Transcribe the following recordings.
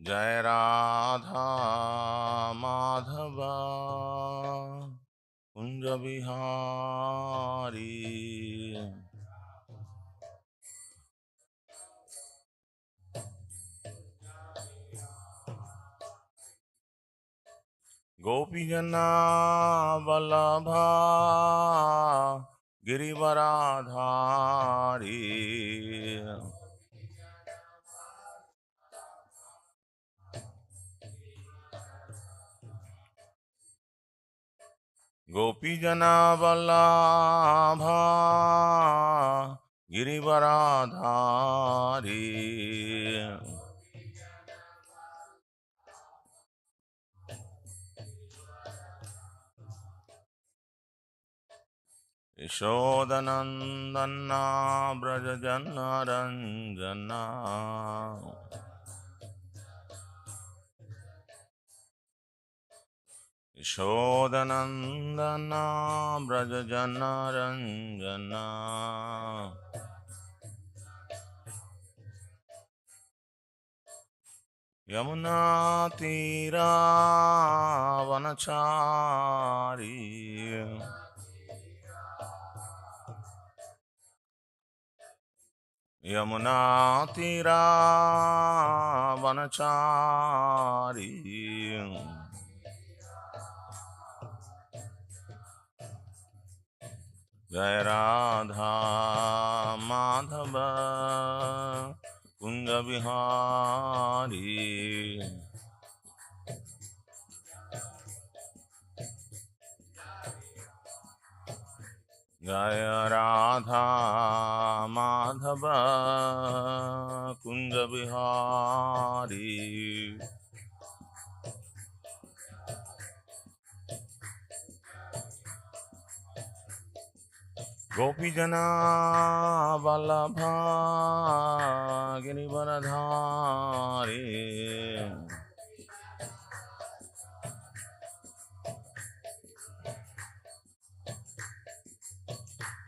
Jai Radha Madhava Kunja Bihari Gopijana Vallabha Girivaradhari Gopijana Vallabha Girivaradhari Yashodanandana Brajajana Ranjana Yashodanandana Brajajana Ranjana Yamuna Tira Vanachari Yamuna Tira Vanachari Jai Radha Madhava Kunja Bihari Jai Radha Madhava Kunja Bihari Gopijana Vallabha Girivaradhari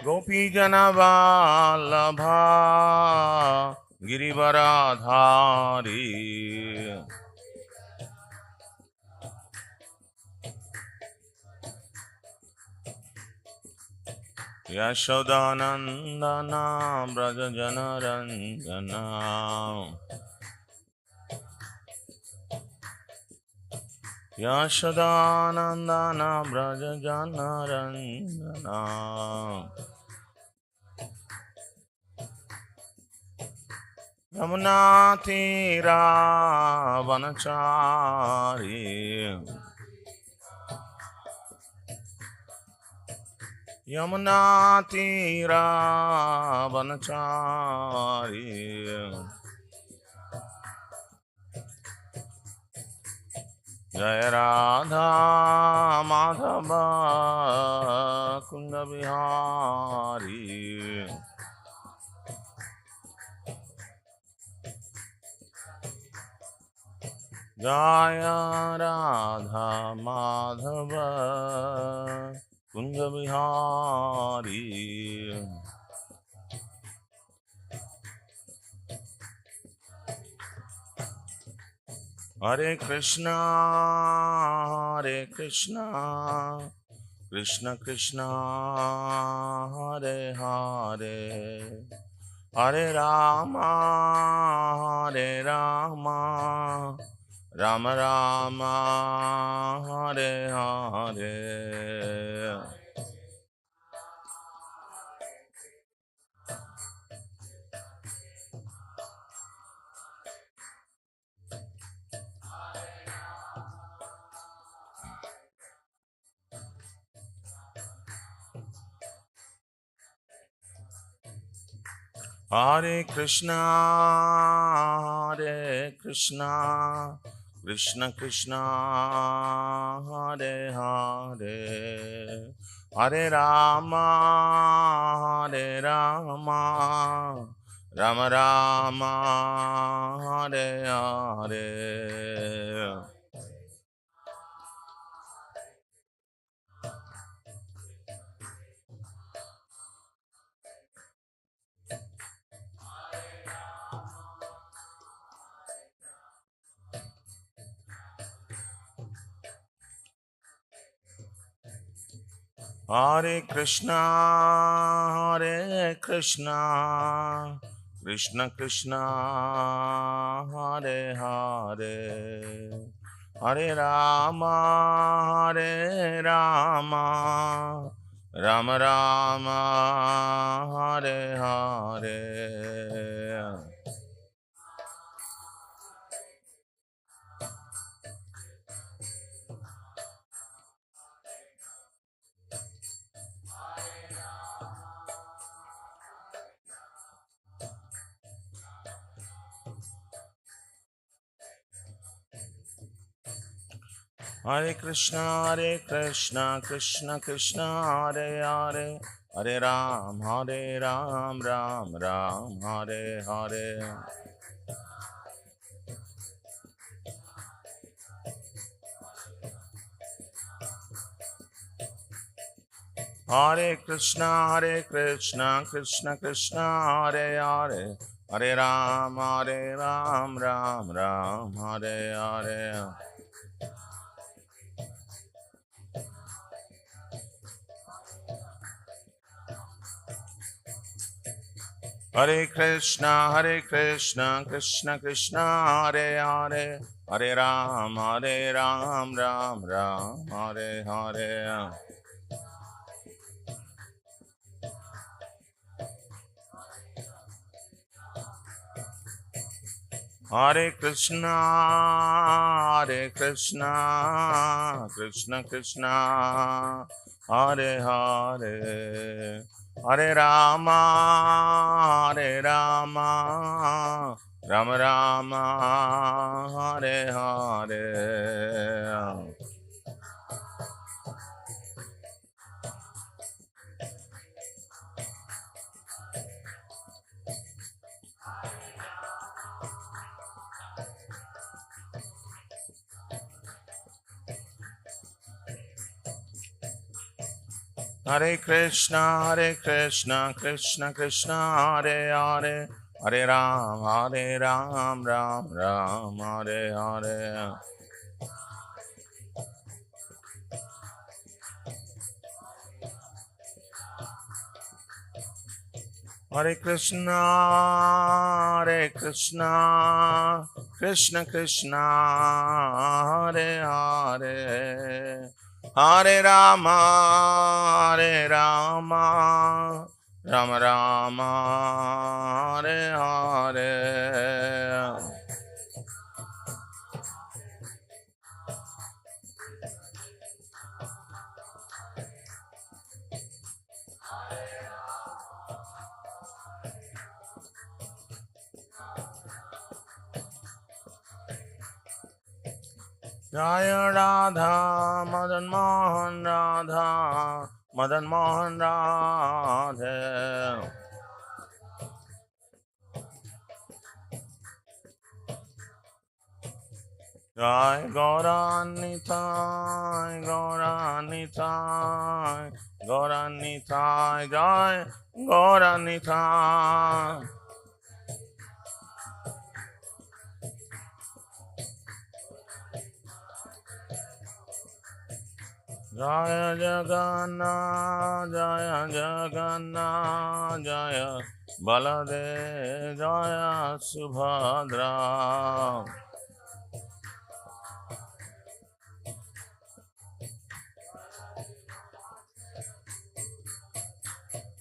Gopijana Vallabha Girivaradhari Yashodanandana Brajajana Ranjana Yashodanandana Brajajana Ranjana Yamuna Tira Vanachari Yamuna Tira Vanachari Jai Radha Madhava Kunja Bihari Jai Radha Madhava Kunja Bihari Hare Krishna Hare Krishna Krishna Krishna Hare Hare Hare Rama Hare Rama Rama Rama Hare Hare Hare Krishna Hare Krishna Krishna Krishna Hare Hare Hare Rama Hare Rama Rama Rama Hare Hare Hare Krishna, Hare Krishna, Krishna Krishna, Hare Hare, Hare Rama, Hare Rama, Rama Rama, Hare Hare. Hare Krishna, Krishna Krishna, Hare Hare, Hare Ram, Ram, Hare Hare. Hare Krishna, Krishna Krishna, Hare Hare, Hare Ram, Ram, Hare Hare. Hare Krishna, Krishna Krishna, Hare Hare, Hare Ram, Ram, Hare Hare. Hare Krishna, Krishna Krishna, Hare Hare, Hare Rama, Rama, Hare Hare. Hare Krishna, Krishna Krishna, Hare Hare, Hare Ram, Ram, Hare Hare. Hare Krishna, Krishna Krishna, Hare Hare, Hare Rama, Rama, Hare Hare. Jaya Radha, Madan Mohan Radha. Jai Gauranitai, Jai Gauranitai. Jaya Jagannath, Jaya Baladev, Jaya Subhadra.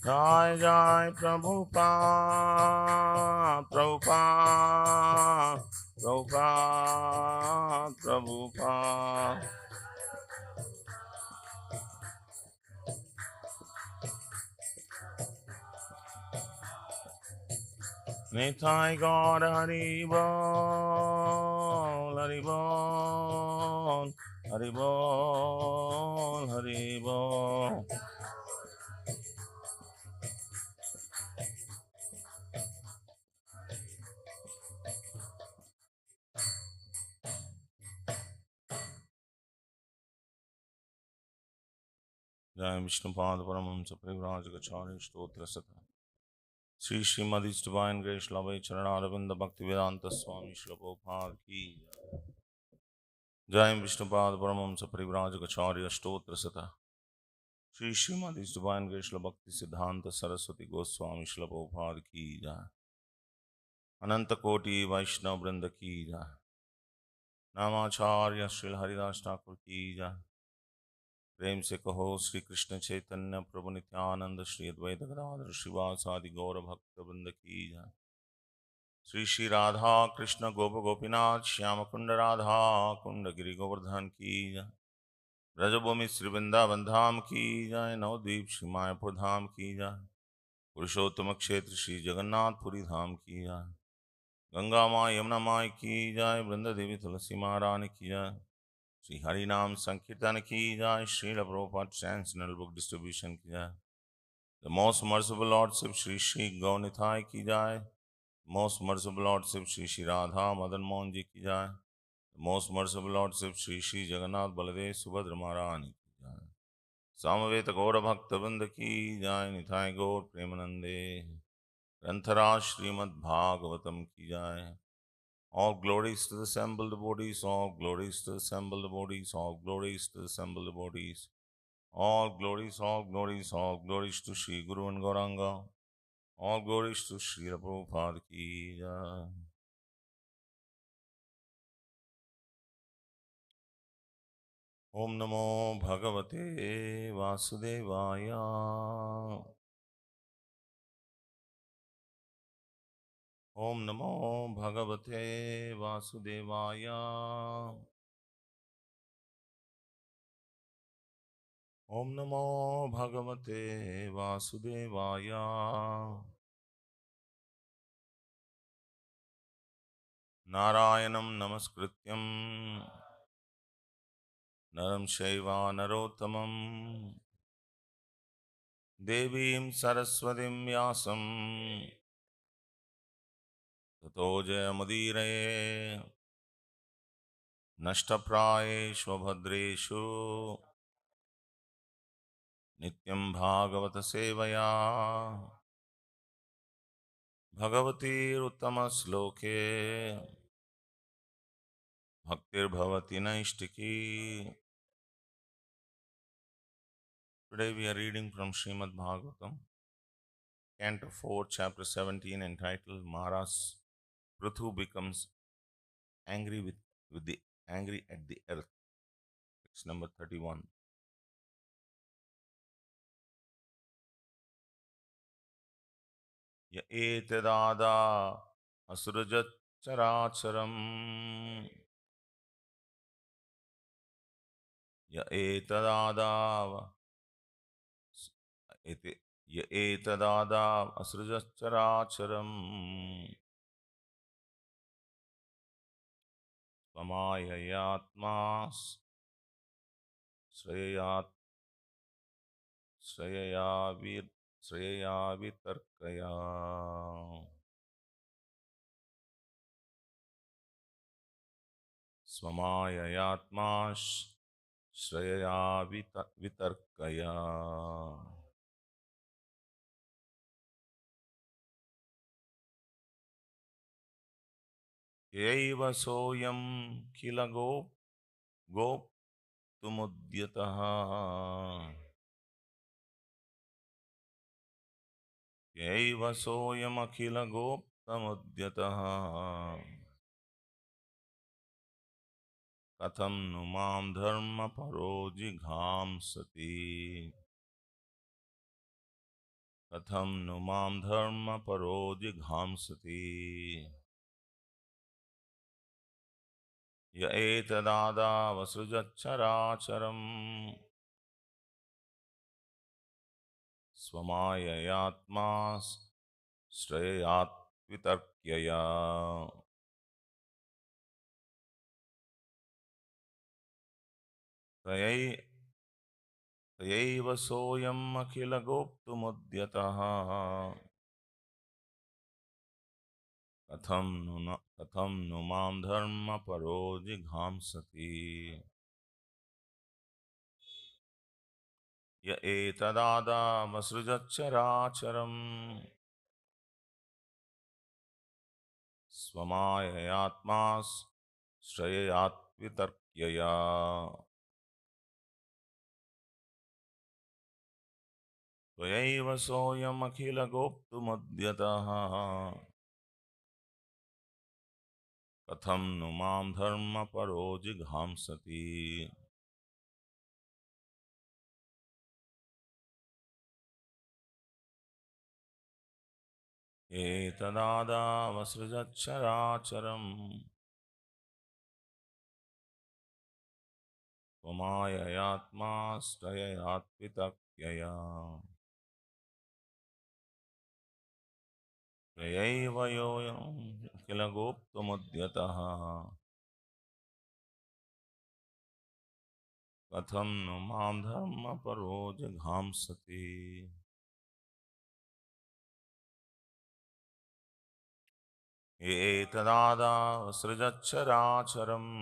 Jai Prabhupada. Nitai Gaur Haribol, Haribol. Jai Vishnupad Paramhamsa Parivrajagacharya Stotra Sata Sri Srimadi's Divine Grace Lavai Charanaravindra Bhakti Vedanta Swami Srila Prabhupada Ki Jai Vishnupad Paramhamsa Parivrajagacharya Stotra Sata Shri Shrimad इस divine grace भक्ति सिद्धांत सरस्वती गोस्वामी श्रील प्रभुपाद की जय। अनंत कोटि वैष्णव वृंद की जय। नामाचार्य श्री हरिदास ठाकुर की जय। प्रेम से कहो श्री कृष्ण चैतन्य प्रभु नित्यानंद श्री अद्वैत गदाधर श्रीवासादि गौर भक्त वृंद की जय। श्री श्री राधा कृष्ण गोप गोपीनाथ श्याम कुंड राधा कुंड गिरि गोवर्धन की जय। ब्रजभूमि श्री वृंदावन धाम की जय। नवद्वीप श्री मायापुर धाम की जय। पुरुषोत्तम क्षेत्र श्री जगन्नाथपुरी धाम की जय। गंगा माँ यमुना माँ की जय। वृंदा देवी तुलसी महारानी की जय। श्री हरि नाम संकीर्तन की जय। Shri Prabhupada translational book distribution की जय। The most merciful lordship Shri Shri Gaura Nitai की जय। Most merciful lordship Shri Shri Radha Madan Mohan ji की जय। Most merciful lordship Shri Shri Jagannath Baladev Subhadra Maharani की जय। सामवेद गौर भक्त वृंद की जय। निताय गौर प्रेमानंदे ग्रंथराज श्रीमद् भागवतम की जय। All glories to the assembled devotees, all glories to the assembled devotees, all glories to the assembled devotees, all glories, all glories, all glories to Sri Guru and Gauranga, all glories to Sri Prabhupada ki jai. Om Namo Bhagavate Vasudevaya. Om Namo Bhagavate Vasudevaya. Om Namo Bhagavate Vasudevaya. Narayanam Namaskrityam Naram Shaiva Narottamam Devim Saraswatim Vyasam Tato Jayamudiraya Nashtaprayeshu Bhadreshu Nityam Bhagavata Sevaya Bhagavati Uttama Sloke Bhaktir Bhavati Naishtiki. Today we are reading from Srimad Bhagavatam, Canto 4, Chapter 17, entitled Maras Prithu becomes angry with the angry at the earth. Text number 31. Ya etadada asrujat characharam. Ya etadada Ya etadada asrujat characharam. Samayayatmas Shreyat Shreya Vitarkaya. Swamayayatma Shreya Vitarkaya. Yaiva soyam kila goptumudyataha. Yaiva soyam akila goptamudyataha. Katham numam dharma paro jighamsati. Katham numam dharma paro jighamsati. Ya etadada vasujacharacharam. Swamayayatma Shreyat Vitarkyaya. Tayaiva soyam akhila goptumudyataha. Katham numam dharma paro jighamsati. Ya etadada vasrujacharacharam. Swamayayatmas Shreyat Vitarkyaya. त्वयैव सोऽयमखिलगोप्तुमद्यतः कथं नु मां धर्मपरो जिघांसति। एतदादावसृजच्छराचरम् त्वमाययात्माश्रययात्वितक्यया त्वयैव योऽयं किल गोप्तुमुद्यतः कथं नु मां धर्मपरो जिघांसति। एतदादावसृजच्छराचरम्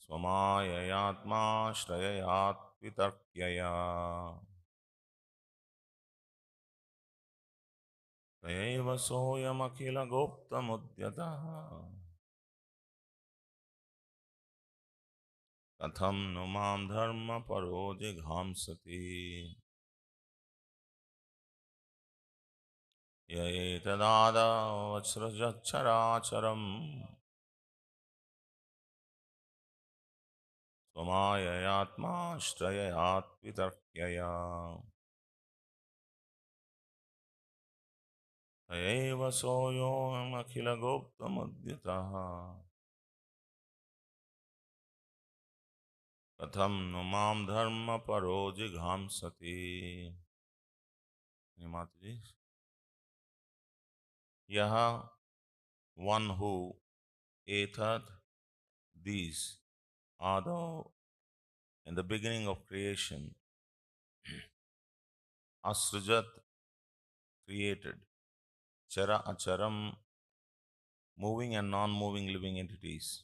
स्वमाययात्माश्रययात्वितर्क्यया तयैव सोऽयमखिलगोप्तमुद्यतः कथं नु मां धर्मपरो जिघांसति। य एतदादावसृजच्छराचरम् स्वमाययात्माश्रययात्वितर्क्यया तयैव सोऽयमखिलगोप्तमुद्यतः कथं नु मां धर्मपरो जिघांसति। माता जी, यह one who athath these, although in the beginning of creation, asrujat created, chara acharam, moving and non-moving living entities,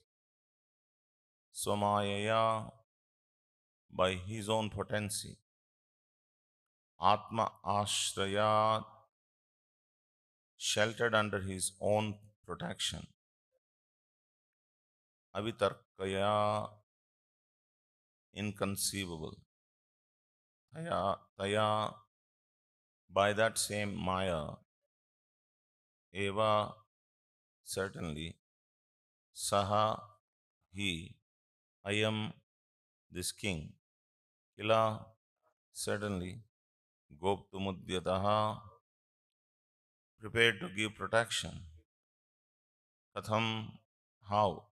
swamayaya, by his own potency, atma ashraya, sheltered under his own protection, avitarkaya, inconceivable, taya, by that same maya, eva, certainly, saha, he, I am this king, kila, certainly, goptumudyataha, prepared to give protection, katham, how,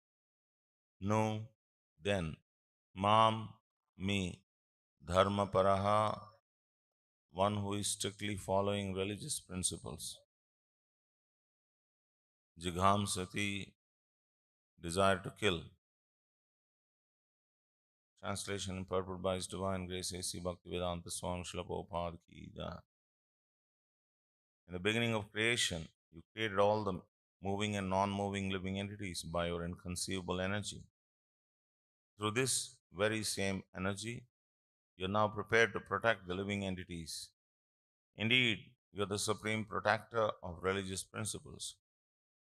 nu, then, mam, me, dharma paraha, one who is strictly following religious principles, jighamsati, desire to kill. Translation and purport by His Divine Grace A.C. Bhaktivedanta Swami Srila Prabhupada Ki Jai. In the beginning of creation, you created all the moving and non-moving living entities by your inconceivable energy. Through this very same energy, you are now prepared to protect the living entities. Indeed, you are the supreme protector of religious principles.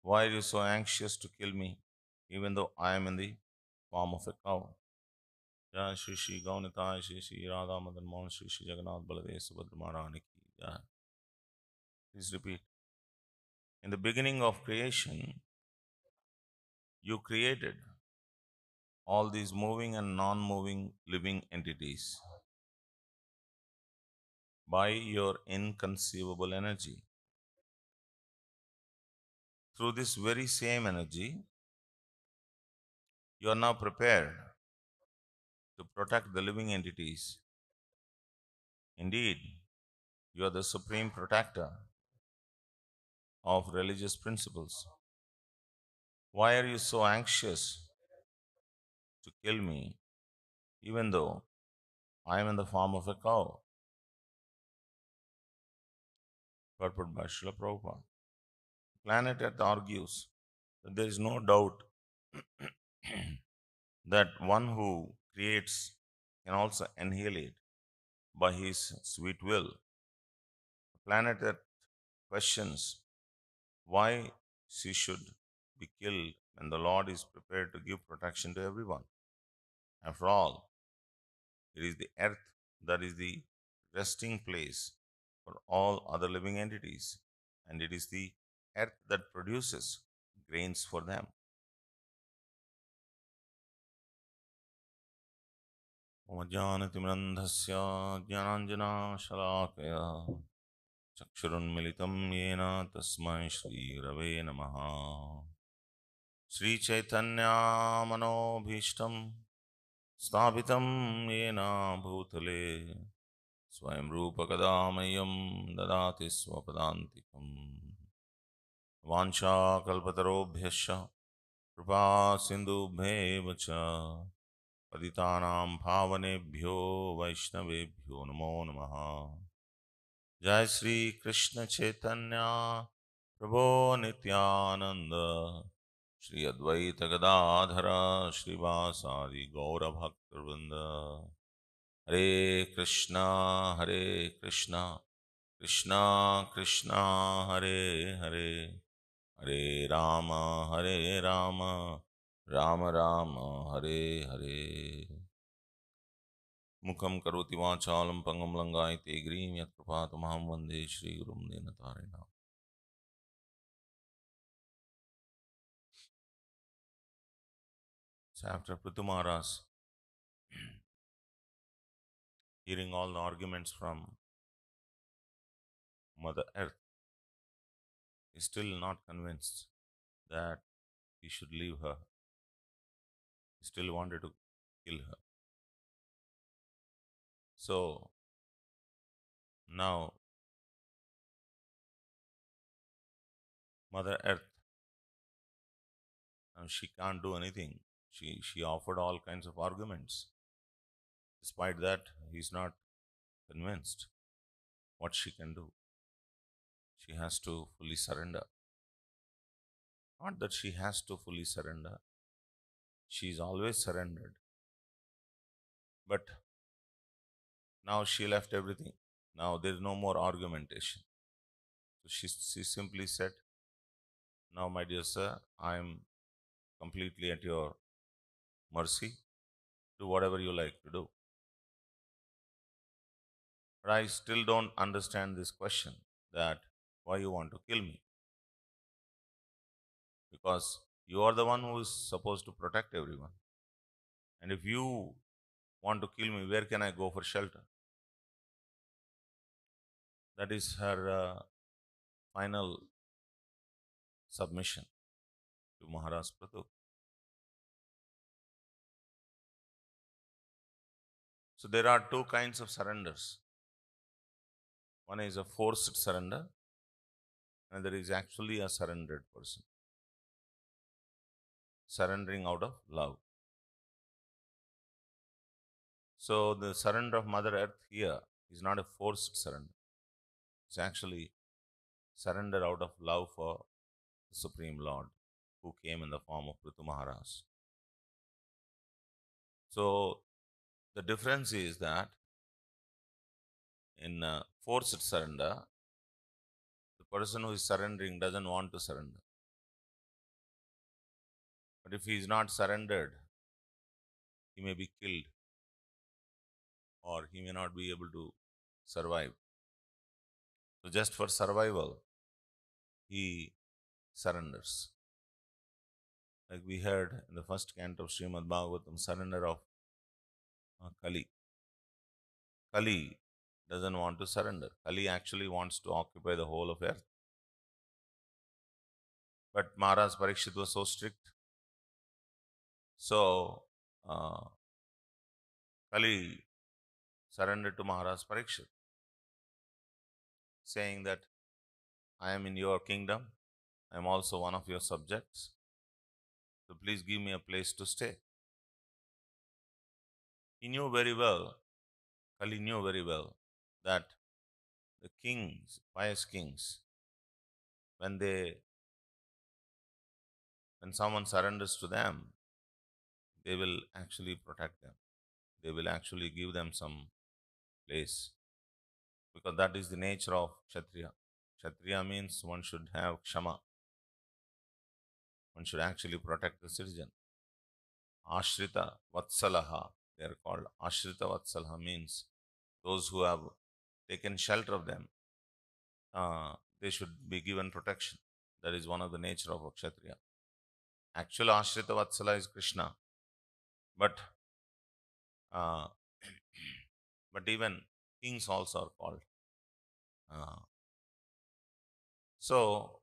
Why are you so anxious to kill me, even though I am in the form of a cow? Jai Shri Shri Gaunitai Shri Shri Radha Madan Mohan Shri Shri Jagannath Baladev Subhadra Maharani Ki Jai. Please repeat. In the beginning of creation, you created all these moving and non-moving living entities by your inconceivable energy. Through this very same energy, you are now prepared to protect the living entities. Indeed, you are the supreme protector of religious principles. Why are you so anxious to kill me, even though I am in the form of a cow? Purport by Srila Prabhupada. Planet Earth argues that there is no doubt that one who creates can also annihilate by his sweet will. Planet Earth questions why she should be killed when the Lord is prepared to give protection to everyone. After all, It is the earth that is the resting place for all other living entities, and it is the earth that produces grains for them. Omajnanatimrandhasya jnananjanashalaakaya चक्षुरुन्मिलितं येन तस्मै श्रीरवे नमः। श्रीचैतन्यामनोभीष्टं स्थापितं येन भूतले स्वयं रूपकदा मह्यं ददाति स्वपदान्तिकम्। वाञ्छाकल्पतरोभ्यश्च कृपासिन्धुभ्येव च पतितानां पावनेभ्यो वैष्णवेभ्यो नमो नमः। जय श्री कृष्ण चैतन्य प्रभो नित्यानंद श्री अद्वैत गदाधर श्रीवासादि गौरभक्तवृंद। हरे कृष्णा कृष्णा कृष्णा हरे हरे, हरे राम राम राम हरे हरे। मुखं करोति वाचालं पंगुं लंघयते गिरिं यत्कृपातमहं वन्दे श्रीगुरुं दीनतारिणम्। So after Prithu Maharaj hearing all the arguments from Mother Earth, is still not convinced that he should leave her. He still wanted to kill her. So now Mother Earth, she can't do anything. She offered all kinds of arguments. Despite that, he's not convinced what she can do. She has to fully surrender. Not that she has to fully surrender. She's always surrendered. But now she left everything. Now there is no more argumentation. So she simply said, now my dear sir, I am completely at your mercy. Do whatever you like to do. But I still don't understand this question that why you want to kill me. Because you are the one who is supposed to protect everyone. And if you want to kill me, where can I go for shelter? That is her final submission to Maharaj Prathu. So there are two kinds of surrenders. One is a forced surrender, and there is actually a surrendered person. Surrendering out of love. So the surrender of Mother Earth here is not a forced surrender. It's actually surrender out of love for the Supreme Lord who came in the form of Prithu Maharaj. So the difference is that in forced surrender, the person who is surrendering doesn't want to surrender. But if he is not surrendered, he may be killed or he may not be able to survive. So just for survival, he surrenders. Like we heard in the first canto of Srimad Bhagavatam, surrender of Kali. Kali doesn't want to surrender. Kali actually wants to occupy the whole of earth. But Maharaj Parikshit was so strict. So Kali surrendered to Maharaj Parikshit, saying that I am in your kingdom. I am also one of your subjects. So please give me a place to stay. He knew very well, Kali knew very well that the kings, pious kings, when someone surrenders to them, they will actually protect them. They will actually give them some place. Because that is the nature of Kshatriya. Kshatriya means one should have Kshama. One should actually protect the citizen. Ashrita Vatsalaha. They are called Ashrita Vatsalha, means those who have taken shelter of them, they should be given protection. That is one of the nature of a Kshatriya. Actual Ashrita Vatsala is Krishna, but uh, but even kings also are called. Uh, so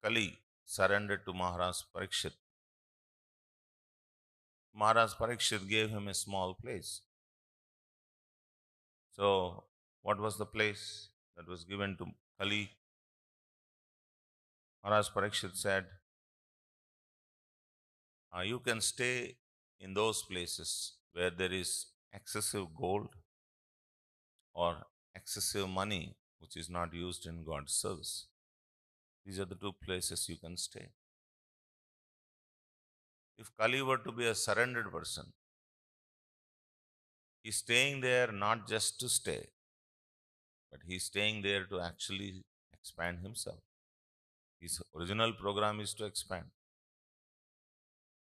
Kali surrendered to Maharaj Parikshit. Maharaj Parikshit gave him a small place. So what was the place that was given to Kali? Maharaj Parikshit said, you can stay in those places where there is excessive gold or excessive money which is not used in God's service. These are the two places you can stay. If Kali were to be a surrendered person, he's staying there not just to stay, but he's staying there to actually expand himself. His original program is to expand.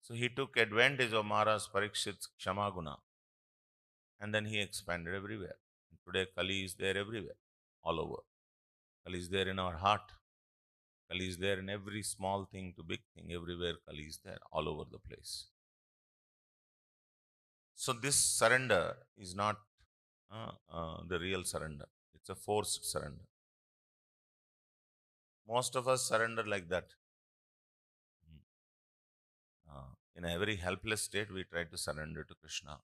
So he took advantage of Maharaj Parikshit's Kshamaguna, and then he expanded everywhere. And today Kali is there everywhere, all over. Kali is there in our heart. Kali is there in every small thing to big thing. Everywhere Kali is there, all over the place. So this surrender is not the real surrender. It's a forced surrender. Most of us surrender like that. In a very helpless state, we try to surrender to Krishna,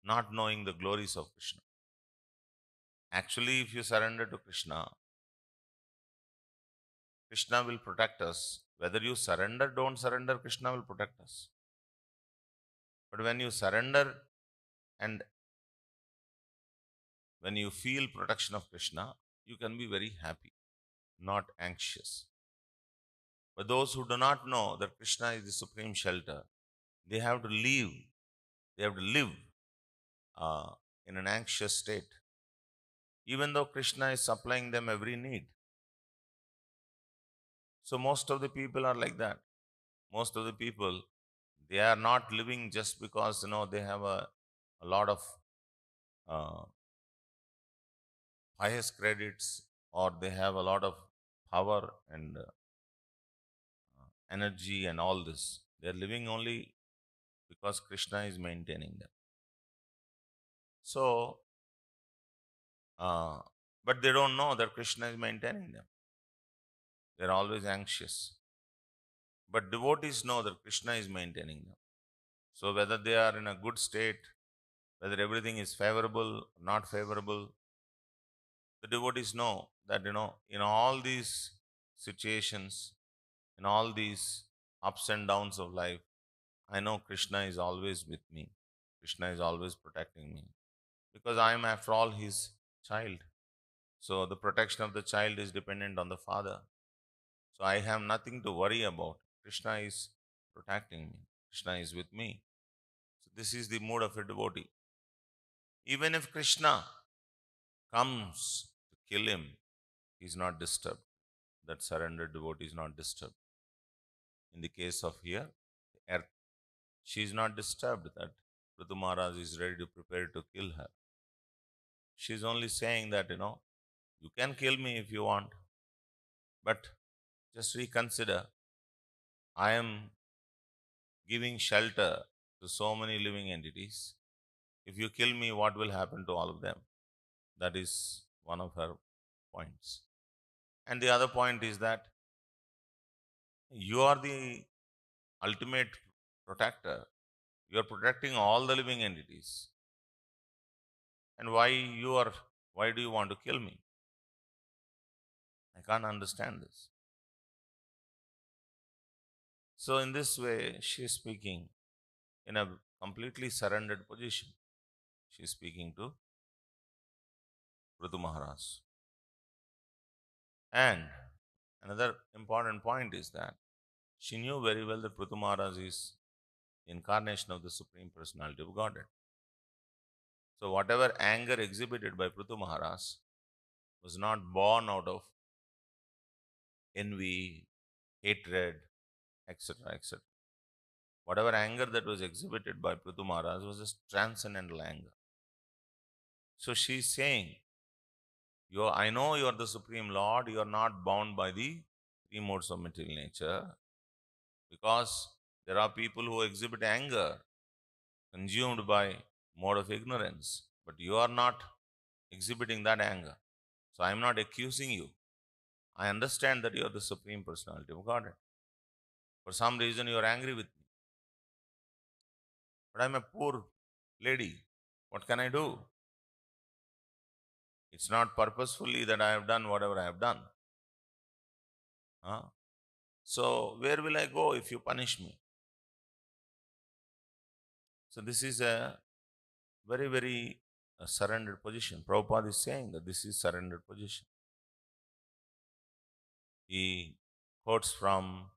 not knowing the glories of Krishna. Actually, if you surrender to Krishna, Krishna will protect us. Whether you surrender, don't surrender, Krishna will protect us. But when you surrender and when you feel protection of Krishna, you can be very happy, not anxious. But those who do not know that Krishna is the supreme shelter, they have to live uh, in an anxious state, even though Krishna is supplying them every need. So most of the people are like that. Most of the people, they are not living just because they have a lot of uh, highest credits, or they have a lot of power and energy and all this. They are living only because Krishna is maintaining them. So, uh, but they don't know that Krishna is maintaining them. They are always anxious. But devotees know that Krishna is maintaining them. So whether they are in a good state, whether everything is favorable or not favorable, the devotees know that, in all these situations, in all these ups and downs of life, I know Krishna is always with me. Krishna is always protecting me because I am, after all, his child. So the protection of the child is dependent on the father. So I have nothing to worry about. Krishna is protecting me. Krishna is with me. So this is the mood of a devotee. Even if Krishna comes to kill him, he is not disturbed. That surrendered devotee is not disturbed. In the case of here, the earth, she is not disturbed that Prithu Maharaj is ready to prepare to kill her. She is only saying that, you can kill me if you want, but just reconsider. I am giving shelter to so many living entities. If you kill me, what will happen to all of them? That is one of her points. And the other point is that you are the ultimate protector. You are protecting all the living entities. And why do you want to kill me? I can't understand this. So in this way, she is speaking in a completely surrendered position. She is speaking to Prithu Maharaj. And another important point is that she knew very well that Prithu Maharaj is the incarnation of the Supreme Personality of Godhead. So whatever anger exhibited by Prithu Maharaj was not born out of envy, hatred, etc., etc. Whatever anger that was exhibited by Prithu Maharaj was just transcendental anger. So she's saying, I know you are the Supreme Lord, you are not bound by the three modes of material nature, because there are people who exhibit anger consumed by mode of ignorance, but you are not exhibiting that anger. So I am not accusing you. I understand that you are the Supreme Personality of Godhead. For some reason you are angry with me. But I am a poor lady. What can I do? It's not purposefully that I have done whatever I have done. Huh? So where will I go if you punish me? So this is a very, very surrendered position. Prabhupada is saying that this is surrendered position. He quotes from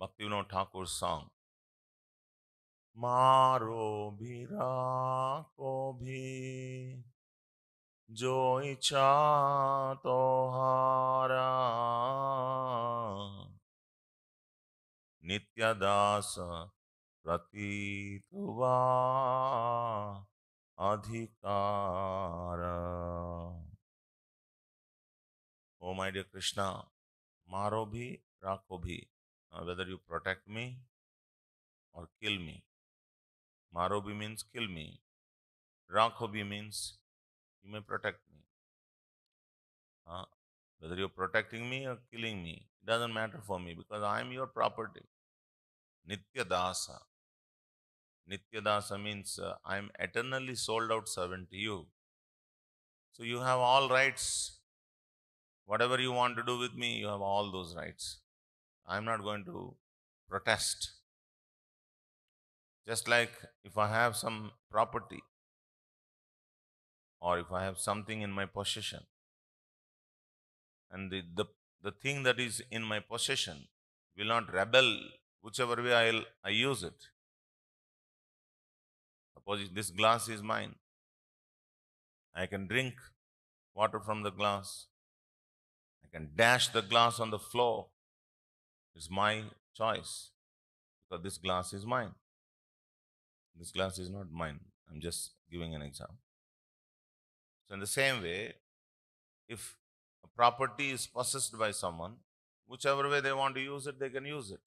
Bhaktivinoda Thakur's song, Maro bhira ko bhi jo icha tohara nitya dasa pratituva adhikara. Oh my dear Krishna, maro bhi rakho bhi. Whether you protect me or kill me. Maro bhi means kill me. Rakho bhi means you may protect me. Whether you're protecting me or killing me, it doesn't matter for me because I am your property. Nitya dasa. Nitya dasa means I am eternally sold out servant to you. So you have all rights. Whatever you want to do with me, you have all those rights. I'm not going to protest. Just like if I have some property or if I have something in my possession and the thing that is in my possession will not rebel whichever way I use it. Suppose this glass is mine. I can drink water from the glass. I can dash the glass on the floor. It's my choice because this glass is mine. This glass is not mine. I'm just giving an example. So in the same way, if a property is possessed by someone, whichever way they want to use it, they can use it.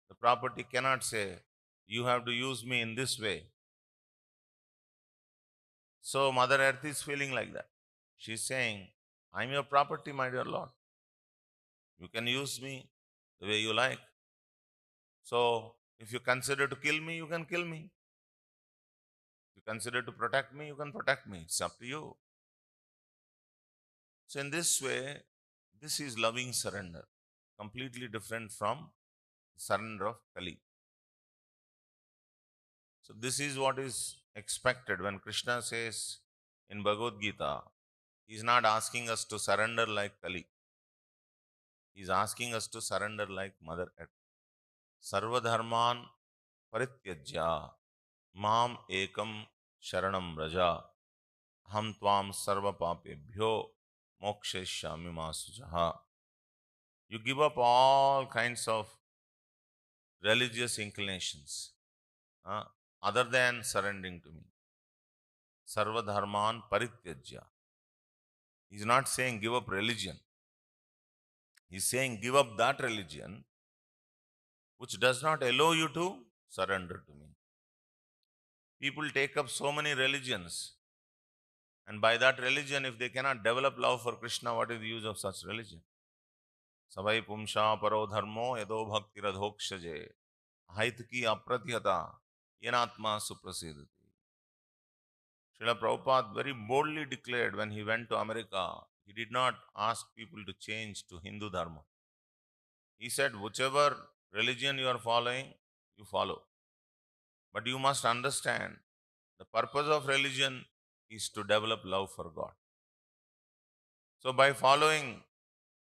The property cannot say, you have to use me in this way. So Mother Earth is feeling like that. She's saying, I'm your property, my dear Lord. You can use me the way you like. So if you consider to kill me, you can kill me. If you consider to protect me, you can protect me. It's up to you. So in this way, this is loving surrender, completely different from surrender of Kali. So this is what is expected when Krishna says in Bhagavad Gita, he's not asking us to surrender like Kali. He's asking us to surrender like Mother Earth. Sarva dharman parityajya mam ekam sharanam raja ham tvam sarva papebhyo moksheshyami ma sujaha. You give up all kinds of religious inclinations other than surrendering to me. Sarva dharman parityajya. He's not saying give up religion. He's saying give up that religion which does not allow you to surrender to me. People take up so many religions, and by that religion, if they cannot develop love for Krishna, what is the use of such religion? Savai pumsha paro dharmo yado bhakti radhokshaje haitki apratyata yenatma suprasidati. Srila Prabhupada very boldly declared when he went to America, he did not ask people to change to Hindu Dharma. He said, whichever religion you are following, you follow. But you must understand, the purpose of religion is to develop love for God. So by following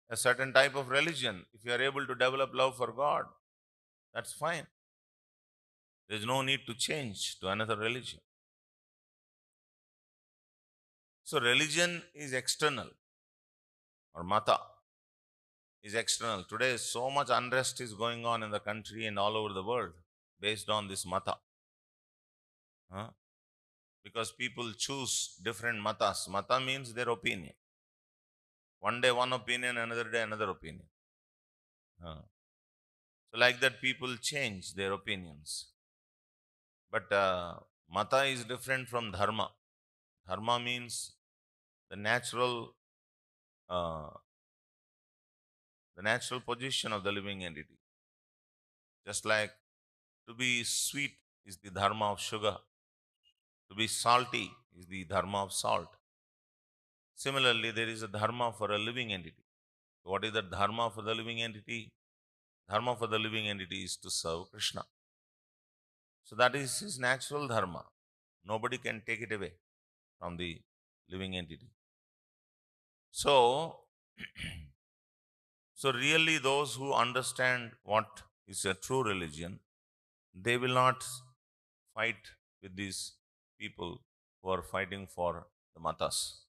a certain type of religion, if you are able to develop love for God, that's fine. There is no need to change to another religion. So religion is external, or mata is external. Today so much unrest is going on in the country and all over the world. based on this mata. Huh? Because people choose different matas. Mata means their opinion. One day one opinion, another day another opinion. Huh. So like that people change their opinions. But mata is different from dharma. Dharma means the natural, uh, the natural position of the living entity. Just like to be sweet is the dharma of sugar, to be salty is the dharma of salt. Similarly, there is a dharma for a living entity. What is the dharma for the living entity? Dharma for the living entity is to serve Krishna. So that is his natural dharma. Nobody can take it away from the living entity. So, so really those who understand what is a true religion, they will not fight with these people who are fighting for the matas.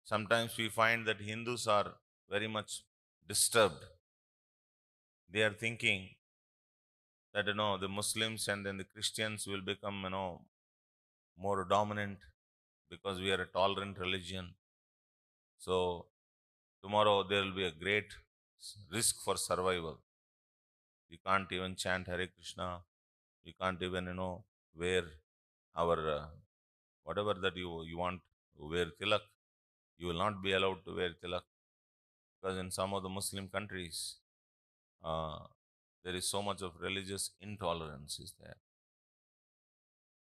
Sometimes we find that Hindus are very much disturbed. They are thinking that the Muslims and then the Christians will become more dominant because we are a tolerant religion. So tomorrow there will be a great risk for survival. We can't even chant Hare Krishna. We can't even wear our whatever that you want to wear tilak. You will not be allowed to wear tilak because in some of the Muslim countries uh, there is so much of religious intolerance is there.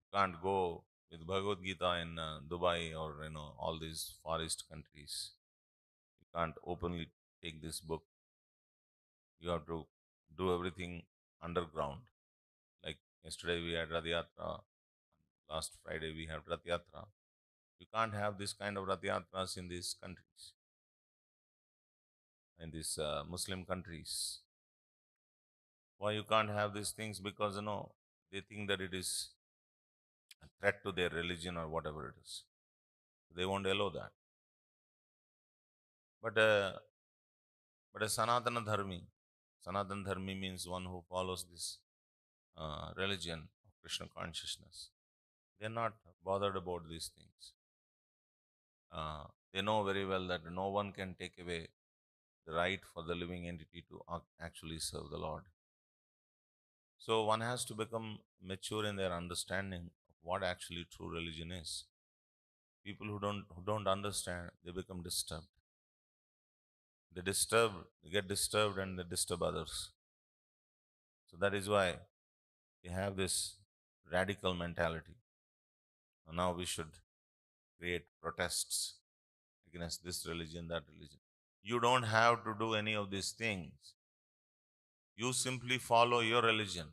You can't go with Bhagavad Gita in Dubai or all these Far East countries. You can't openly take this book. You have to do everything underground. Like yesterday we had Rath Yatra, last Friday we have Rath Yatra. You can't have this kind of Rath Yatras in these countries, in these Muslim countries. Why you can't have these things? Because they think that it is a threat to their religion or whatever it is. They won't allow that. But a Sanatana Dharmi means one who follows this religion of Krishna consciousness. They're not bothered about these things. They know very well that no one can take away the right for the living entity to actually serve the Lord. So one has to become mature in their understanding of what actually true religion is. People who don't understand, they become disturbed. They get disturbed and they disturb others. So that is why we have this radical mentality. Now we should create protests against this religion, that religion. You don't have to do any of these things. You simply follow your religion.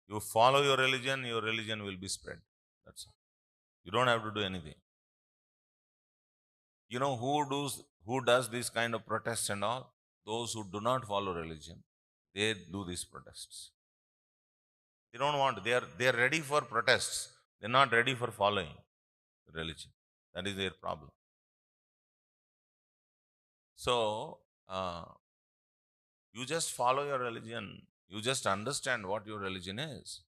You follow your religion will be spread. That's all. You don't have to do anything. You know who does this kind of protests and all? Those who do not follow religion. They do these protests. They don't want. They are ready for protests. They're not ready for following religion. That is their problem. So you just follow your religion. You just understand what your religion is.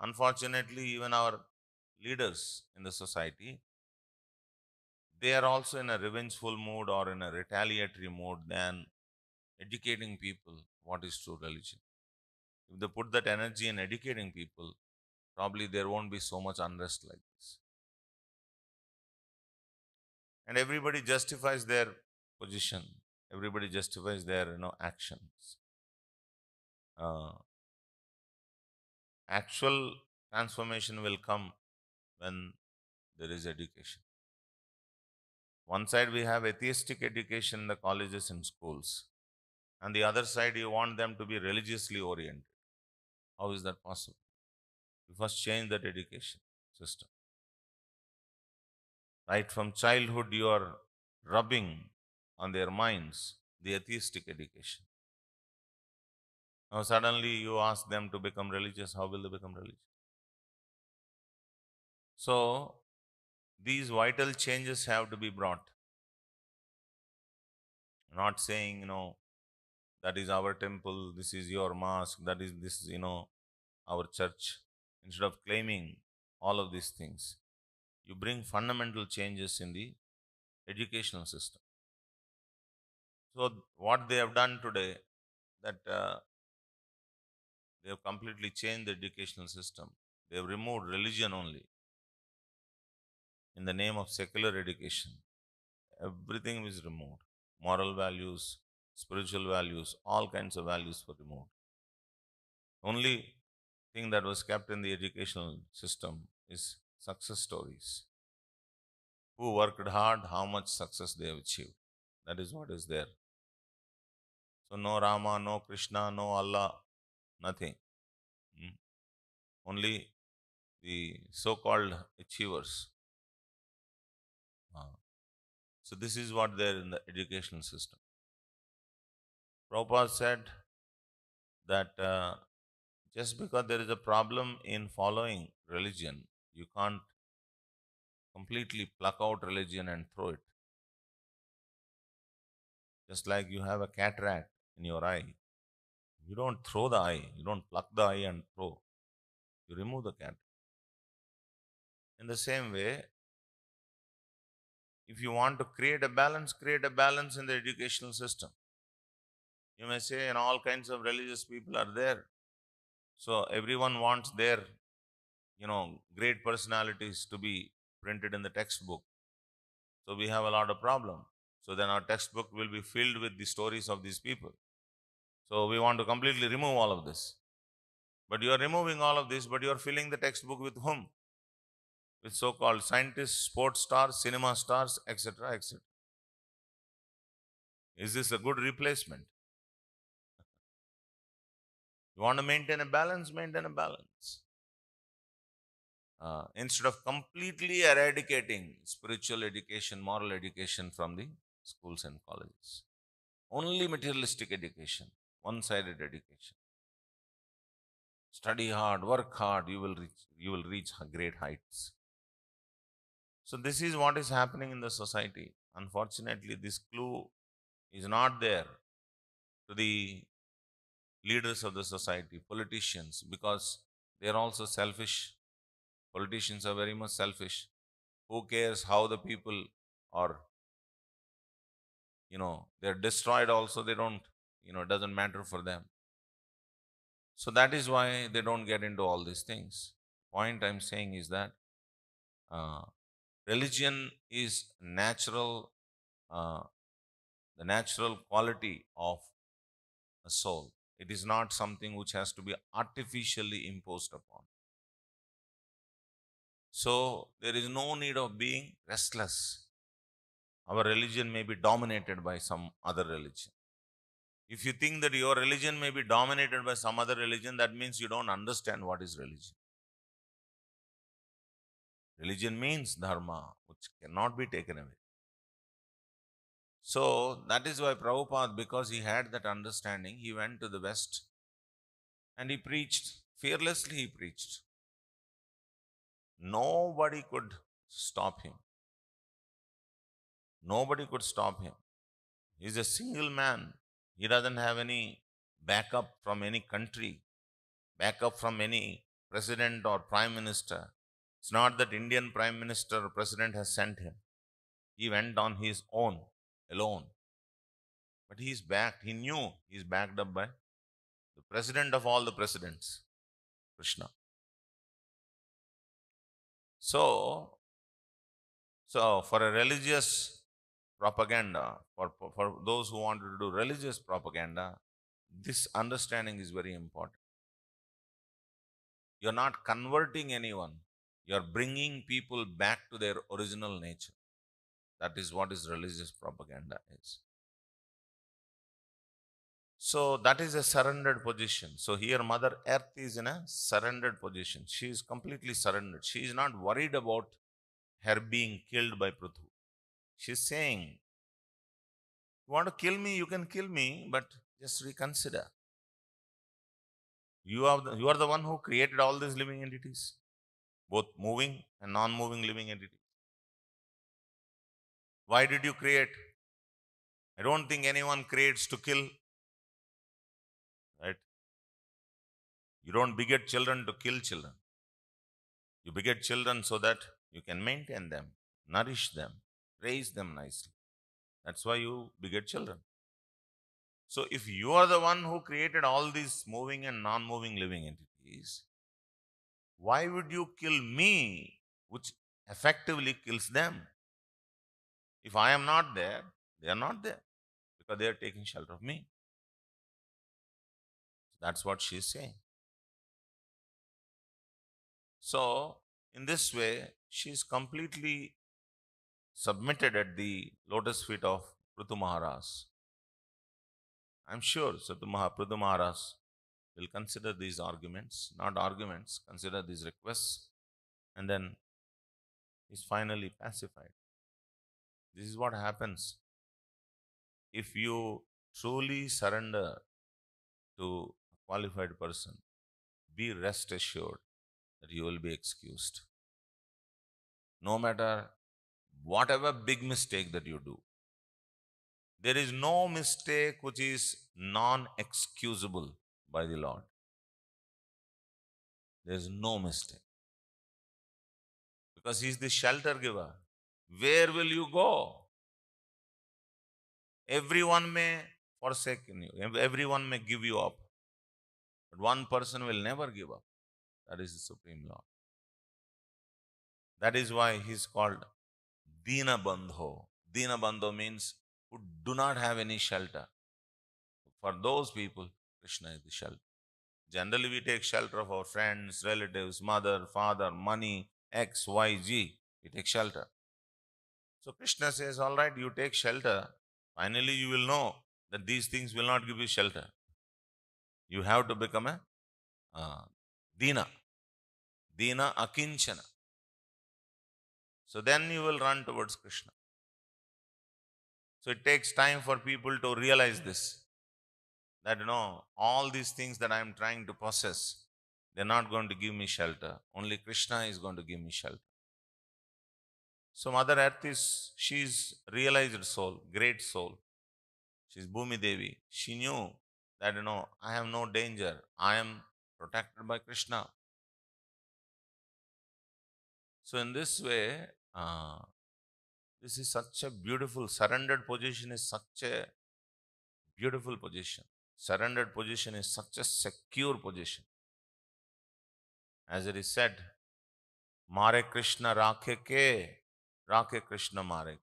Unfortunately, even our leaders in the society, they are also in a revengeful mood or in a retaliatory mood than educating people what is true religion. If they put that energy in educating people, probably there won't be so much unrest like this. And everybody justifies their position. Everybody justifies their actions. Uh, Actual transformation will come when there is education. One side we have atheistic education in the colleges and schools. And the other side you want them to be religiously oriented. How is that possible? You first change that education system. Right from childhood you are rubbing on their minds the atheistic education. Now suddenly you ask them to become religious. How will they become religious? So these vital changes have to be brought. Not saying, that is our temple, this is your mosque, that is this, our church. Instead of claiming all of these things, you bring fundamental changes in the educational system. So what they have done today, that they have completely changed the educational system. They have removed religion only in the name of secular education. Everything is removed. Moral values, spiritual values, all kinds of values were removed. Only thing that was kept in the educational system is success stories. Who worked hard, how much success they have achieved. That is what is there. So no Rama, no Krishna, no Allah, nothing. Hmm. Only the so-called achievers. Ah. So this is what there in the educational system. Prabhupada said that just because there is a problem in following religion, you can't completely pluck out religion and throw it. Just like you have a cataract in your eye, you don't throw the eye, you don't pluck the eye and throw, you remove the cataract. In the same way, if you want to create a balance in the educational system. You may say, and all kinds of religious people are there. So everyone wants their, great personalities to be printed in the textbook. So we have a lot of problem. So then our textbook will be filled with the stories of these people. So we want to completely remove all of this. But you are removing all of this, but you are filling the textbook with whom? With so-called scientists, sports stars, cinema stars, etc., etc. Is this a good replacement? You want to maintain a balance, maintain a balance. Instead of completely eradicating spiritual education, moral education from the schools and colleges. Only materialistic education, one-sided education. Study hard, work hard, you will reach great heights. So this is what is happening in the society. Unfortunately, this clue is not there to the leaders of the society, politicians, because they are also selfish. Politicians are very much selfish. Who cares how the people are, they're destroyed also, they don't, it doesn't matter for them. So that is why they don't get into all these things. Point I'm saying is that uh, religion is natural, uh, the natural quality of a soul. It is not something which has to be artificially imposed upon. So there is no need of being restless. Our religion may be dominated by some other religion. If you think that your religion may be dominated by some other religion, that means you don't understand what is religion. Religion means dharma, which cannot be taken away. So that is why Prabhupada, because he had that understanding, he went to the West and he preached. Fearlessly he preached. Nobody could stop him. Nobody could stop him. He's a single man. He doesn't have any backup from any country, backup from any president or prime minister. It's not that Indian prime minister or president has sent him. He went on his own, alone. But he's backed. He knew he's backed up by the president of all the presidents, Krishna. So, so for a religious propaganda, for those who want to do religious propaganda, this understanding is very important. You're not converting anyone. You're bringing people back to their original nature. That is what is religious propaganda is. So that is a surrendered position. So here Mother Earth is in a surrendered position. She is completely surrendered. She is not worried about her being killed by Prabhu. She's saying, you want to kill me, you can kill me, but just reconsider. You are the one who created all these living entities, both moving and non-moving living entities. Why did you create? I don't think anyone creates to kill. You don't beget children to kill children. You beget children so that you can maintain them, nourish them, raise them nicely. That's why you beget children. So if you are the one who created all these moving and non-moving living entities, why would you kill me, which effectively kills them? If I am not there, they are not there because they are taking shelter of me. That's what she is saying. So, in this way, she is completely submitted at the lotus feet of Prithu Maharaj. I'm sure Prithu Maharaj will consider these arguments, not arguments, consider these requests, and then is finally pacified. This is what happens if you truly surrender to a qualified person. Be rest assured that you will be excused. No matter whatever big mistake that you do, there is no mistake which is non-excusable by the Lord. There is no mistake. Because He is the shelter giver. Where will you go? Everyone may forsake you. Everyone may give you up. But one person will never give up. That is the Supreme Lord. That is why He is called Dina Bandho. Dina Bandho means who do not have any shelter. For those people, Krishna is the shelter. Generally, we take shelter of our friends, relatives, mother, father, money, X, Y, Z. We take shelter. So Krishna says, all right, you take shelter. Finally, you will know that these things will not give you shelter. You have to become a Dina. Dina Akinchana. So then you will run towards Krishna. So it takes time for people to realize this. That, all these things that I am trying to possess, they're not going to give me shelter. Only Krishna is going to give me shelter. So Mother Earth she's realized soul, great soul. She's Bhumi Devi. She knew that, I have no danger. I am protected by Krishna. So in this way, this is such a beautiful, surrendered position is such a beautiful position. Surrendered position is such a secure position. As it is said, Mare Krishna Rakhe Ke, Rakhe Krishna Mare.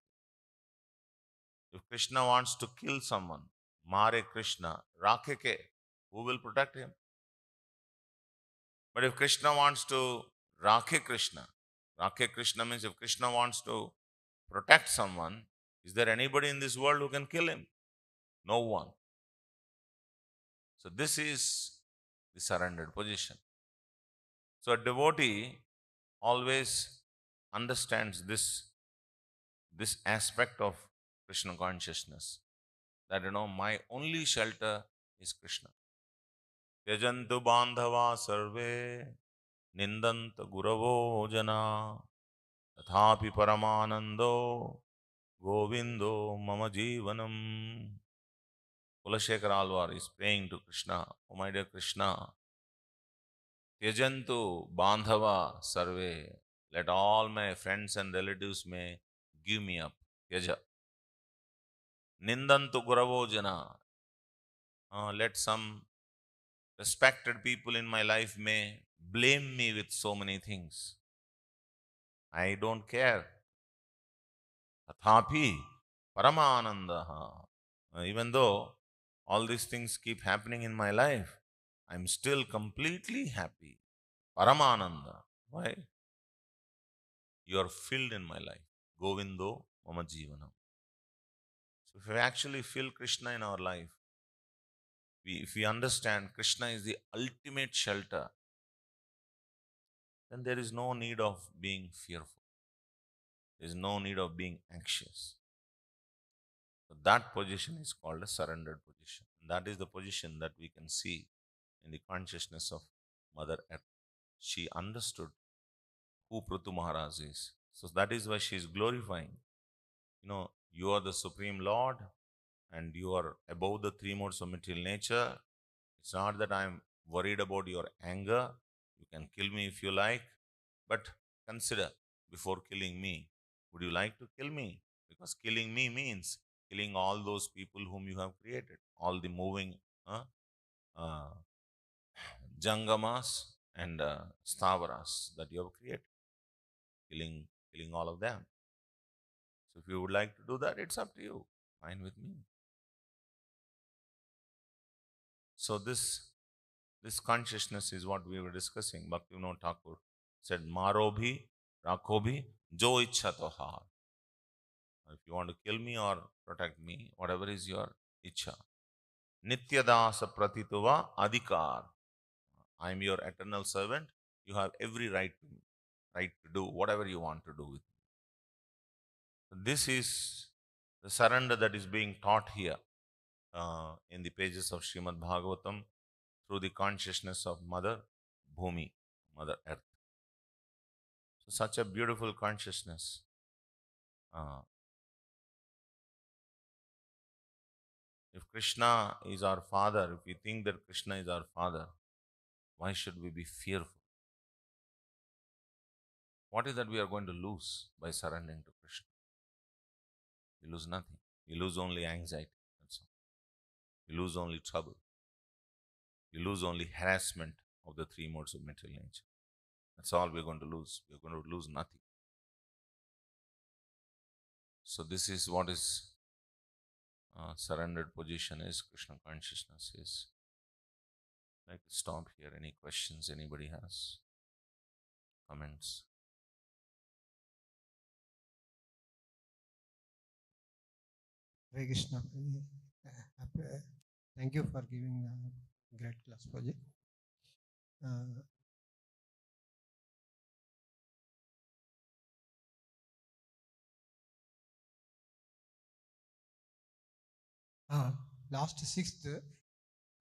If Krishna wants to kill someone, Mare Krishna, Rakhe Ke, who will protect him? But if Krishna wants to Rakhe Krishna means if Krishna wants to protect someone, is there anybody in this world who can kill him? No one. So this is the surrendered position. So a devotee always understands this aspect of Krishna consciousness. That, my only shelter is Krishna. Tyajantu bandhava sarve nindanta guravo jana tathapi paramanando govindo mama jivanam. Kulashekara Alvar is praying to Krishna, oh my dear Krishna, Tyajantu bandhava sarve, let all my friends and relatives may give me up. Tyaja. Nindantu guravo jana, let some respected people in my life may blame me with so many things. I don't care. Tathapi paramanandaha. Even though all these things keep happening in my life, I'm still completely happy. Paramananda. Why? You are filled in my life. Govindo mama jivanam. So if we actually feel Krishna in our life, if we understand Krishna is the ultimate shelter, then there is no need of being fearful. There is no need of being anxious. So that position is called a surrendered position. That is the position that we can see in the consciousness of Mother Earth. She understood who Prithu Maharaj is. So that is why she is glorifying. You are the Supreme Lord and you are above the three modes of material nature. It's not that I am worried about your anger. You can kill me if you like, but consider before killing me. Would you like to kill me? Because killing me means killing all those people whom you have created, all the moving uh, uh, jangamas and stavaras that you have created, killing all of them. So if you would like to do that, it's up to you. Fine with me. So this consciousness is what we were discussing. Bhaktivinoda Thakur said, "Maro bhi, rakho bhi, jo ichha tohar." If you want to kill me or protect me, whatever is your ichha. Nityadasa pratituva adhikar. I am your eternal servant. You have every right to do whatever you want to do with me. This is the surrender that is being taught here in the pages of Srimad Bhagavatam through the consciousness of Mother Bhumi, Mother Earth. So such a beautiful consciousness. Uh, if Krishna is our father, if we think that Krishna is our father, why should we be fearful? What is that we are going to lose by surrendering to Krishna? We lose nothing. We lose only anxiety. That's all. We lose only trouble. We lose only harassment of the three modes of material nature. That's all we're going to lose. We're going to lose nothing. So this is what is surrendered position is, Krishna consciousness is. I'd like to stop here. Any questions anybody has? Comments? Hare Krishna. Thank you for giving a great class project. Last sixth,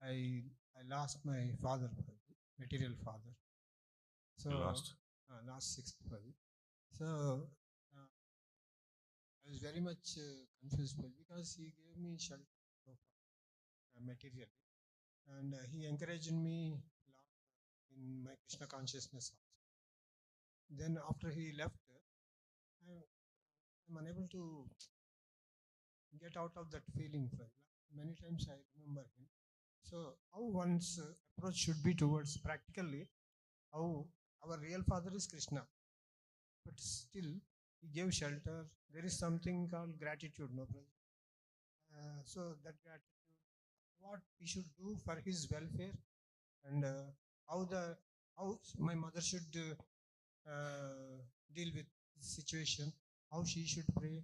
I lost my father, material father. So You lost? last sixth, so I was very much confused because he gave me shelter so far, materially, and he encouraged me a lot in my Krishna consciousness also. Then after he left, I'm unable to get out of that feeling. Many times I remember him. So how one's approach should be towards practically how our real father is Krishna, but still he gave shelter. There is something called gratitude, no brother. So that gratitude, what we should do for his welfare, and how my mother should deal with this situation, how she should pray,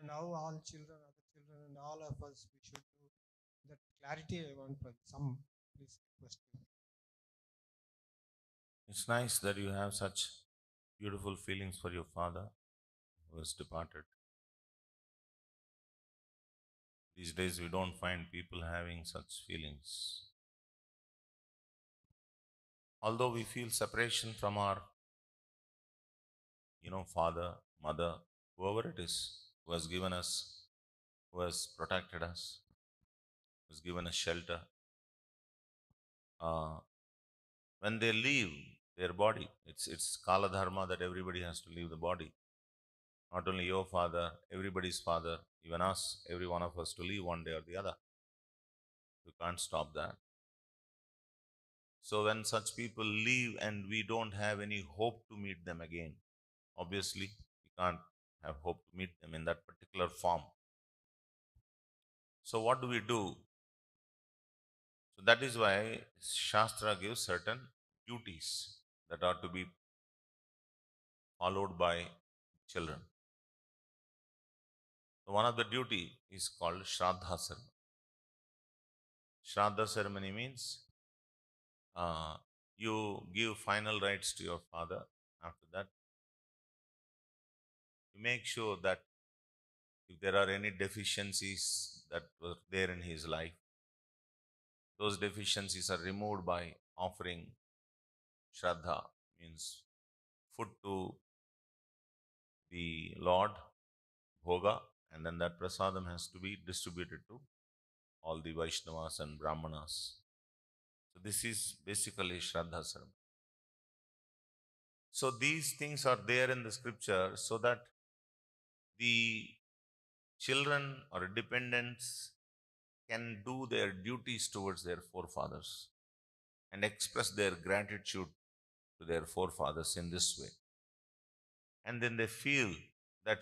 and how all children, other children, and all of us we should do. That clarity I want for some, please question. It's nice that you have such beautiful feelings for your father who has departed. These days we don't find people having such feelings. Although we feel separation from our, father, mother, whoever it is, who has given us, who has protected us, who has given us shelter, uh, when they leave their body, it's Kala Dharma that everybody has to leave the body. Not only your father, everybody's father, even us, every one of us to leave one day or the other. We can't stop that. So when such people leave and we don't have any hope to meet them again, obviously we can't have hope to meet them in that particular form. So what do we do? So that is why Shastra gives certain duties that are to be followed by children. So one of the duty is called Shraddha ceremony. Shraddha ceremony means uh, you give final rites to your father. After that, you make sure that if there are any deficiencies that were there in his life, those deficiencies are removed by offering Shraddha, means food to the Lord, Bhoga, and then that prasadam has to be distributed to all the Vaishnavas and Brahmanas. So this is basically Shraddha ceremony. So these things are there in the scripture so that the children or dependents can do their duties towards their forefathers and express their gratitude to their forefathers in this way. And then they feel that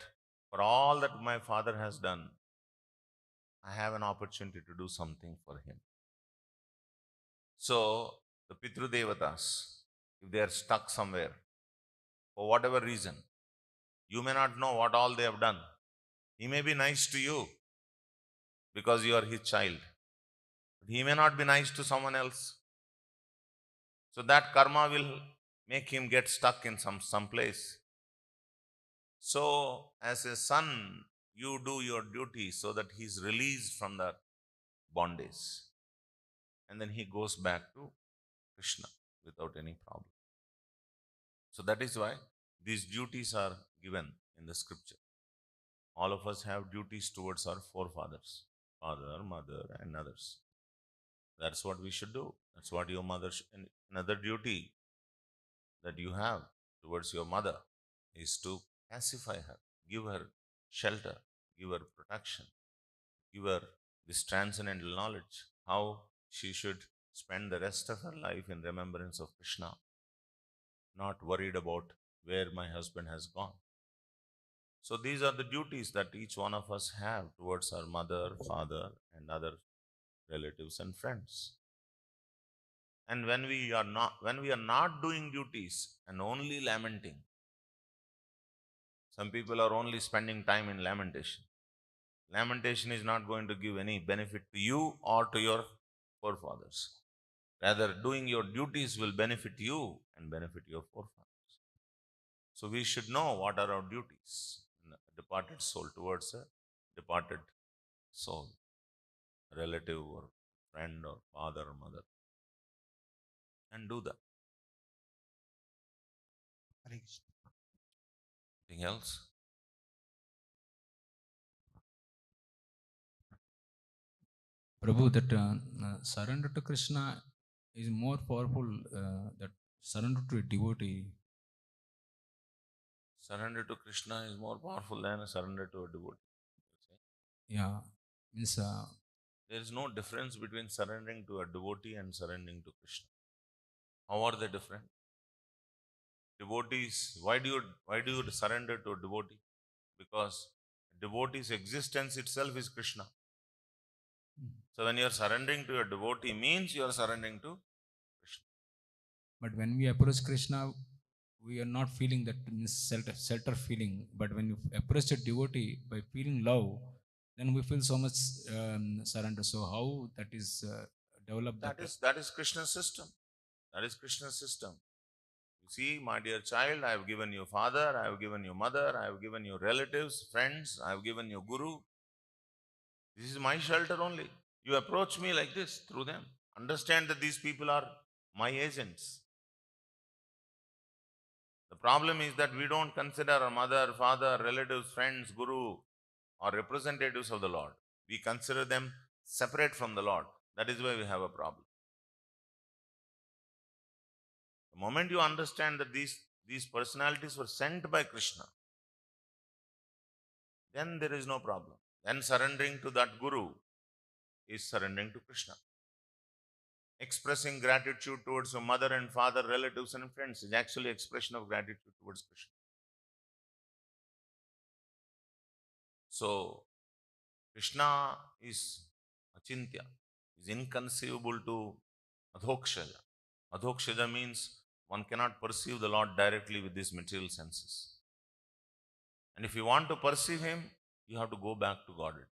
for all that my father has done, I have an opportunity to do something for him. So the Pitru Devatas, if they are stuck somewhere, for whatever reason, you may not know what all they have done. He may be nice to you because you are his child, but he may not be nice to someone else. So that karma will make him get stuck in some place. So as a son, you do your duty so that he is released from that bondage. And then he goes back to Krishna without any problem. So that is why these duties are given in the scripture. All of us have duties towards our forefathers, father, mother, and others. That's what we should do. That's what your mother and another duty that you have towards your mother is to pacify her, give her shelter, give her protection, give her this transcendental knowledge, how she should spend the rest of her life in remembrance of Krishna, not worried about where my husband has gone. So these are the duties that each one of us have towards our mother, father, and other relatives and friends. And when we are not doing duties and only lamenting, some people are only spending time in lamentation. Lamentation is not going to give any benefit to you or to your forefathers. Rather, doing your duties will benefit you and benefit your forefathers. So we should know what are our duties in a departed soul towards a departed soul, relative or friend or father or mother, and do that. Hare Krishna. Anything else? Prabhu, that surrender to Krishna is more powerful that surrender to a devotee. Surrender to Krishna is more powerful than a surrender to a devotee. Yeah, means There is no difference between surrendering to a devotee and surrendering to Krishna. How are they different? Devotees, why do you surrender to a devotee? Because a devotee's existence itself is Krishna. So when you are surrendering to a devotee means you are surrendering to Krishna. but when we approach Krishna, we are not feeling that means shelter feeling. But when you approach a devotee by feeling love, then we feel so much surrender. So how that is developed that? That is Krishna's system. That is Krishna's system. You see, my dear child, I have given you father, I have given you mother, I have given you relatives, friends, I have given you guru. This is my shelter only. You approach me like this through them. Understand that these people are my agents. The problem is that we don't consider our mother, father, relatives, friends, guru, or representatives of the Lord. We consider them separate from the Lord. That is why we have a problem. The moment you understand that these personalities were sent by Krishna, then there is no problem. Then surrendering to that guru is surrendering to Krishna. Expressing gratitude towards your mother and father, relatives and friends is actually expression of gratitude towards Krishna. So, Krishna is achintya, is inconceivable to adhokshaja. Adhokshaja means one cannot perceive the Lord directly with these material senses. And if you want to perceive Him, you have to go back to Godhead.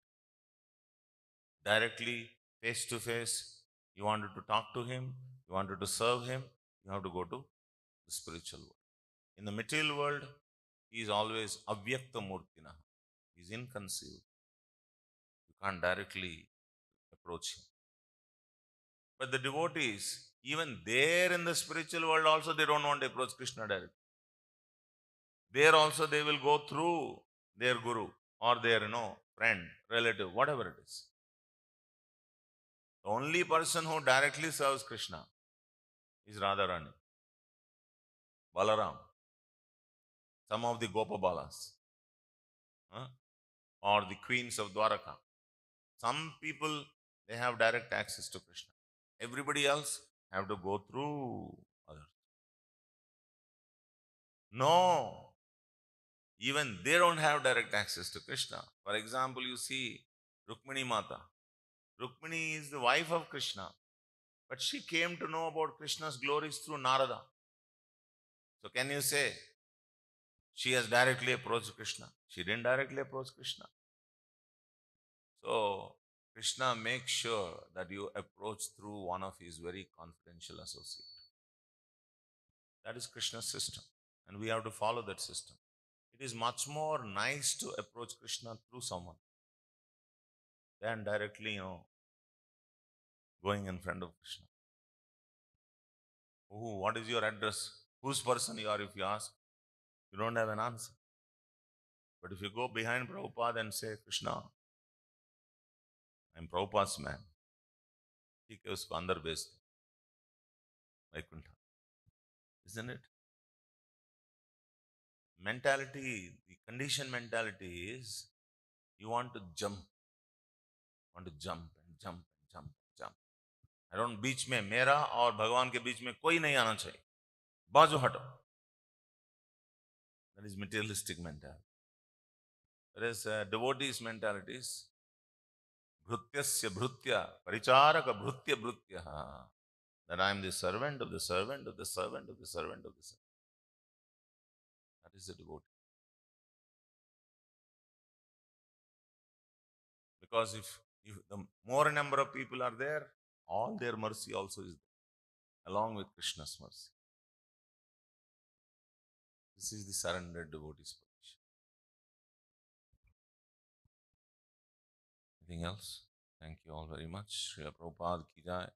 Directly, face to face, you wanted to talk to Him, you wanted to serve Him, you have to go to the spiritual world. In the material world, He is always avyakta murtina. He is inconceivable. You can't directly approach Him. But the devotees, even there in the spiritual world also, they don't want to approach Krishna directly. There also they will go through their guru or their friend, relative, whatever it is. The only person who directly serves Krishna is Radharani, Balaram, some of the Gopabalas, huh? Or the queens of Dwaraka. Some people, they have direct access to Krishna. Everybody else have to go through others. No, even they don't have direct access to Krishna. For example, you see Rukmini Mata. Rukmini is the wife of Krishna, but she came to know about Krishna's glories through Narada. So can you say she has directly approached Krishna? She didn't directly approach Krishna. So Krishna makes sure that you approach through one of his very confidential associates. That is Krishna's system. And we have to follow that system. It is much more nice to approach Krishna through someone than directly, going in front of Krishna. Oh, what is your address? Whose person you are, if you ask? You don't have an answer. But if you go behind Prabhupada and say, Krishna, I'm Prabhupada's man, ठीक है उसको अंदर भेज दो Vaikuntha. Isn't it? Mentality, the conditioned mentality is you want to jump and jump and jump and jump and jump. I don't बीच में मेरा और भगवान के बीच में कोई नहीं आना चाहिए. बाजू हटो. That is materialistic mentality. Whereas devotees' mentality is bhrutyasya bhrutya paricharaka bhrutya bhrutya. That I am the servant of the servant of the servant of the servant of the servant. That is the devotee. Because if the more number of people are there, all their mercy also is there, along with Krishna's mercy. This is the surrendered devotee's position. Anything else? Thank you all very much. Srila Prabhupada ki jai.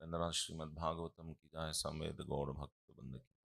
Srimad Bhagavatam ki jai. Samved Gaur Bhakta Bandha ki